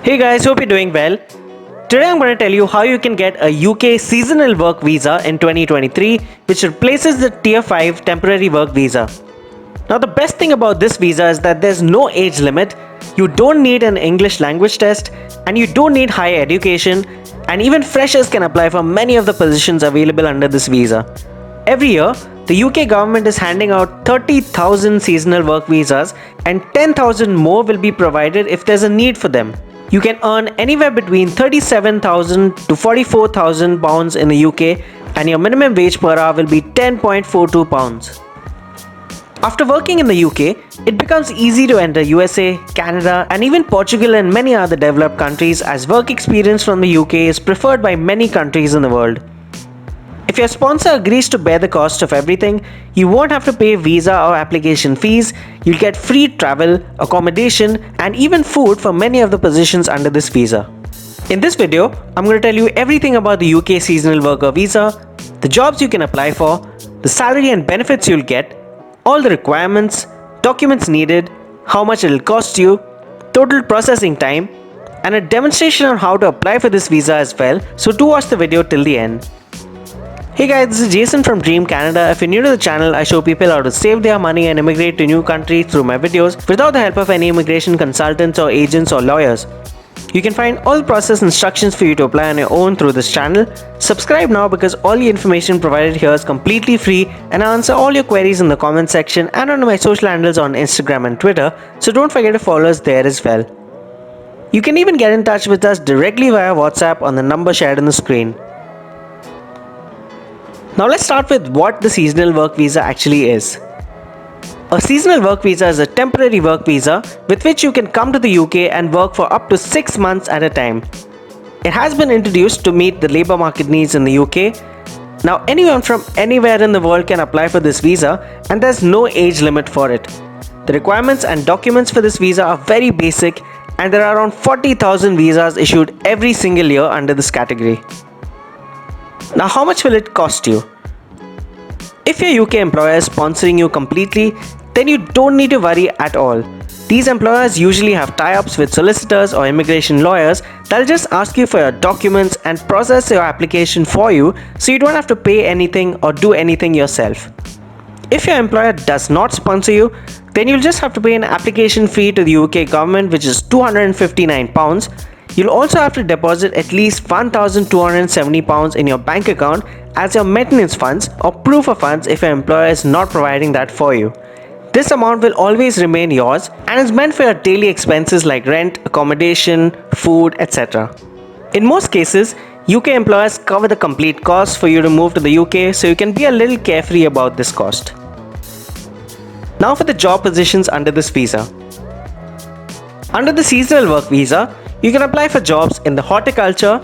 Hey guys, hope you're doing well. Today I'm going to tell you how you can get a UK seasonal work visa in 2023, which replaces the Tier 5 temporary work visa. Now, the best thing about this visa is that there's no age limit, you don't need an English language test, and you don't need higher education, and even freshers can apply for many of the positions available under this visa. Every year, the UK government is handing out 30,000 seasonal work visas, and 10,000 more will be provided if there's a need for them. You can earn anywhere between 37,000 to 44,000 pounds in the UK, and your minimum wage per hour will be 10.42 pounds. After working in the UK, it becomes easy to enter USA, Canada, and even Portugal and many other developed countries, as work experience from the UK is preferred by many countries in the world. If your sponsor agrees to bear the cost of everything, you won't have to pay visa or application fees, you'll get free travel, accommodation, and even food for many of the positions under this visa. In this video, I'm going to tell you everything about the UK seasonal worker visa, the jobs you can apply for, the salary and benefits you'll get, all the requirements, documents needed, how much it'll cost you, total processing time, and a demonstration on how to apply for this visa as well, so do watch the video till the end. Hey guys, this is Jason from Dream Canada. If you're new to the channel, I show people how to save their money and immigrate to new countries through my videos without the help of any immigration consultants or agents or lawyers. You can find all the process instructions for you to apply on your own through this channel. Subscribe now because all the information provided here is completely free, and I answer all your queries in the comment section and on my social handles on Instagram and Twitter, so don't forget to follow us there as well. You can even get in touch with us directly via WhatsApp on the number shared on the screen. Now let's start with what the seasonal work visa actually is. A seasonal work visa is a temporary work visa with which you can come to the UK and work for up to 6 months at a time. It has been introduced to meet the labour market needs in the UK. Now anyone from anywhere in the world can apply for this visa, and there's no age limit for it. The requirements and documents for this visa are very basic, and there are around 40,000 visas issued every single year under this category. Now, how much will it cost you? If your UK employer is sponsoring you completely, then you don't need to worry at all. These employers usually have tie-ups with solicitors or immigration lawyers that'll just ask you for your documents and process your application for you, so you don't have to pay anything or do anything yourself. If your employer does not sponsor you, then you'll just have to pay an application fee to the UK government, which is £259. You'll also have to deposit at least £1,270 in your bank account as your maintenance funds or proof of funds if your employer is not providing that for you. This amount will always remain yours and is meant for your daily expenses like rent, accommodation, food, etc. In most cases, UK employers cover the complete cost for you to move to the UK, so you can be a little carefree about this cost. Now for the job positions under this visa. Under the seasonal work visa, you can apply for jobs in the horticulture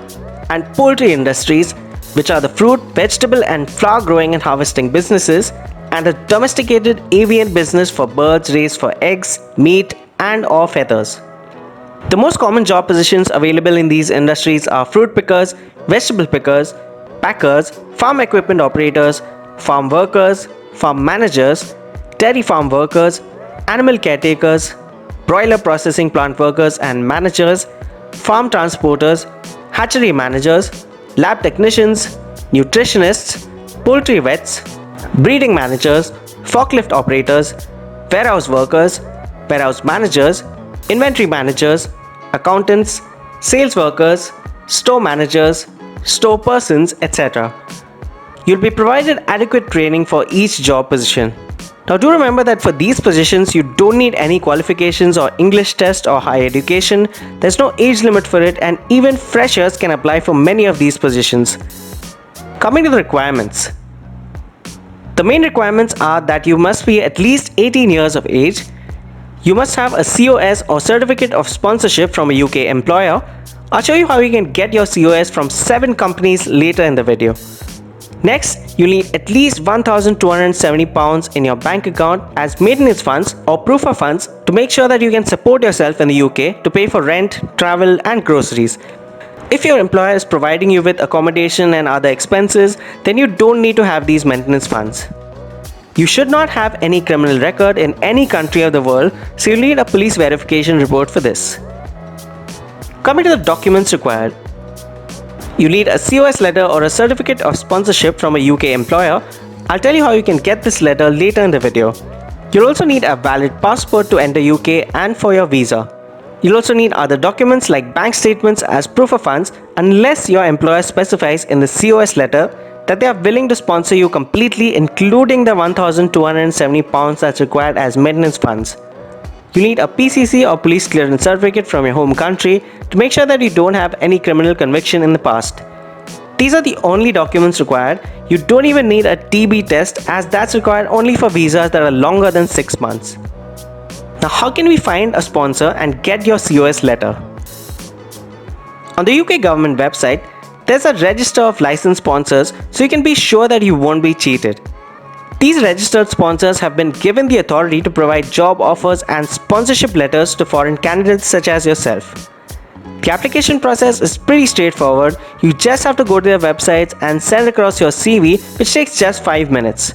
and poultry industries, which are the fruit, vegetable and flower growing and harvesting businesses, and the domesticated avian business for birds raised for eggs, meat and or feathers. The most common job positions available in these industries are fruit pickers, vegetable pickers, packers, farm equipment operators, farm workers, farm managers, dairy farm workers, animal caretakers, broiler processing plant workers and managers, farm transporters, hatchery managers, lab technicians, nutritionists, poultry vets, breeding managers, forklift operators, warehouse workers, warehouse managers, inventory managers, accountants, sales workers, store managers, store persons, etc. You'll be provided adequate training for each job position. Now do remember that for these positions, you don't need any qualifications or English test or higher education. There's no age limit for it, and even freshers can apply for many of these positions. Coming to the requirements. The main requirements are that you must be at least 18 years of age. You must have a COS or Certificate of Sponsorship from a UK employer. I'll show you how you can get your COS from 7 companies later in the video. Next, you'll need at least £1,270 in your bank account as maintenance funds or proof of funds to make sure that you can support yourself in the UK to pay for rent, travel and groceries. If your employer is providing you with accommodation and other expenses, then you don't need to have these maintenance funds. You should not have any criminal record in any country of the world, so you'll need a police verification report for this. Coming to the documents required. You need a COS letter or a certificate of sponsorship from a UK employer. I'll tell you how you can get this letter later in the video. You'll also need a valid passport to enter UK and for your visa. You'll also need other documents like bank statements as proof of funds unless your employer specifies in the COS letter that they are willing to sponsor you completely, including the £1,270 that's required as maintenance funds. You need a PCC or police clearance certificate from your home country to make sure that you don't have any criminal conviction in the past. These are the only documents required. You don't even need a TB test as that's required only for visas that are longer than 6 months. Now, how can we find a sponsor and get your COS letter? On the UK government website, there's a register of licensed sponsors so you can be sure that you won't be cheated. These registered sponsors have been given the authority to provide job offers and sponsorship letters to foreign candidates such as yourself. The application process is pretty straightforward. You just have to go to their websites and send across your CV, which takes just 5 minutes.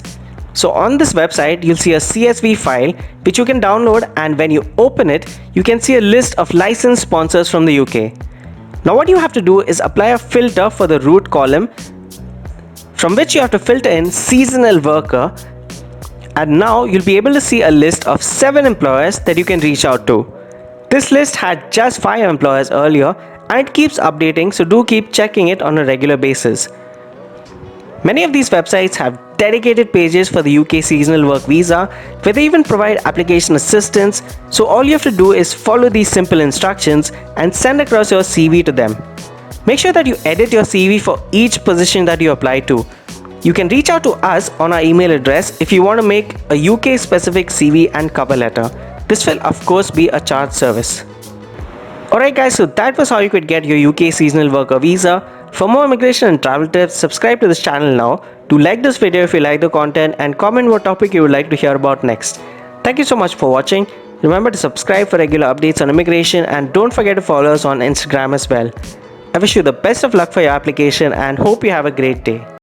So on this website, you'll see a CSV file which you can download, and when you open it, you can see a list of licensed sponsors from the UK. Now what you have to do is apply a filter for the root column, from which you have to filter in seasonal worker, and now you'll be able to see a list of 7 employers that you can reach out to. This list had just 5 employers earlier and it keeps updating, so do keep checking it on a regular basis. Many of these websites have dedicated pages for the UK seasonal work visa where they even provide application assistance, so all you have to do is follow these simple instructions and send across your CV to them. Make sure that you edit your CV for each position that you apply to. You can reach out to us on our email address if you want to make a UK specific CV and cover letter. This will of course be a charged service. Alright guys, so that was how you could get your UK seasonal worker visa. For more immigration and travel tips, subscribe to this channel now. Do like this video if you like the content and comment what topic you would like to hear about next. Thank you so much for watching. Remember to subscribe for regular updates on immigration and don't forget to follow us on Instagram as well. I wish you the best of luck for your application and hope you have a great day.